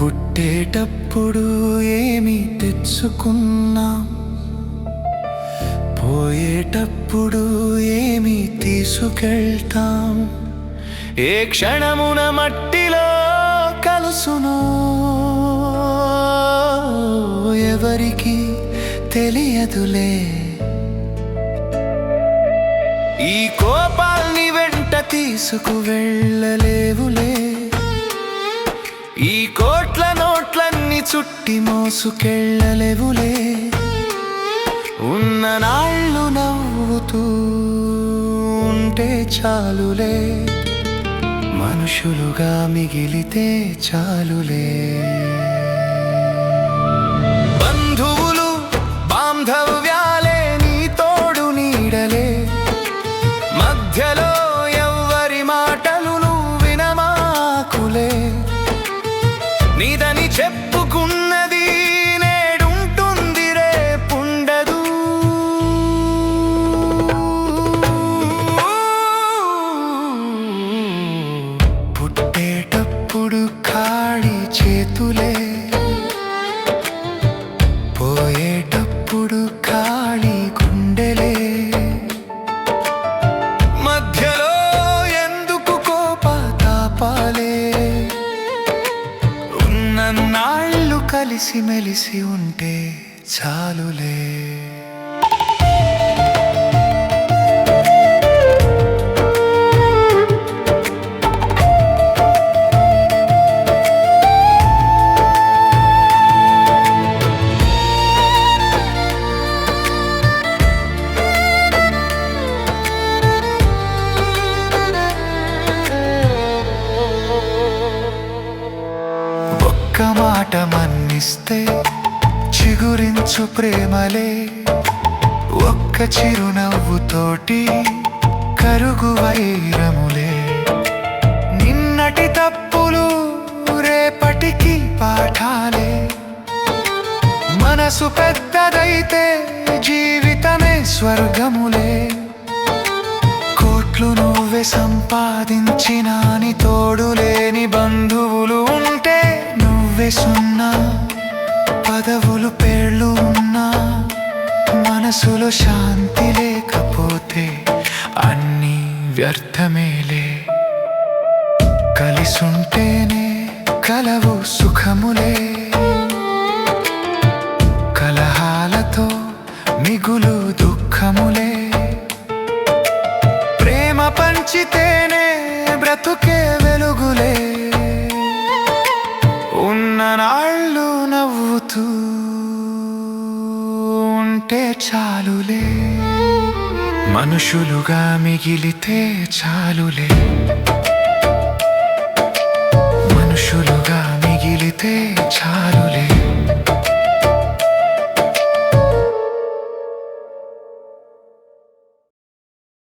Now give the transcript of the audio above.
పుట్టేటప్పుడు ఏమి తెచ్చుకున్నాం, పోయేటప్పుడు ఏమి తీసుకెళ్తాం, ఏ క్షణమున మట్టిలో కలుసునో ఎవరికి తెలియదులే. ఈ కోపాల్ని వెంట తీసుకు వెళ్ళలేవులే, ఈ కోట్ల నోట్లన్నీ చుట్టి మోసుకెళ్ళలేవులే. ఉన్న నాళ్ళు నవ్వుతూ ఉంటే చాలులే, మనుషులుగా మిగిలితే చాలులే. బంధువులు బాంధవ్యాలే నీ తోడు నీడలే, మధ్యలో ఎవ్వరి మాటలు నువ్వు వినమాకులే. నీదని చెప్పుకున్నది నేడుంటుంది, రేపుండదు. పుట్టేటప్పుడు ఖాళీ చేతులే, పోయేటప్పుడు ఖాళీ గుండెలే. మధ్యలో ఎందుకు కోపతాపాలే, ఉన్నన్నాళ్ళు కలిసి మెలిసి ఉంటే చాలులే. ఒక్క మాట మన్నిస్తే చిగురించు ప్రేమలే, ఒక్క చిరునవ్వుతోటి కరుగు వైరములే. నిన్నటి తప్పులు రేపటికి పాఠాలే, మనసు పెద్దదైతే జీవితమే స్వర్గములే. కోట్లు నువ్వే సంపాదించినా నీ తోడు లేని బంధువులు ఉంటే నువ్వే సున్నా. పదవులు పేర్లు ఉన్నా మనసులో శాంతి లేకపోతే అన్నీ వ్యర్థమేలే. కలిసుంటేనే కలవు సుఖములే, కలహాలతో మిగులు దుఃఖములే. ప్రేమ పంచితేనే బ్రతుకే వెలుగులే, ఉన్న నాళ్ళు నవ్వుతూ ఉంటే చాలులే, మనుషులుగా మిగిలితే చాలులే. మనుషులుగా మిగిలితే చాలు.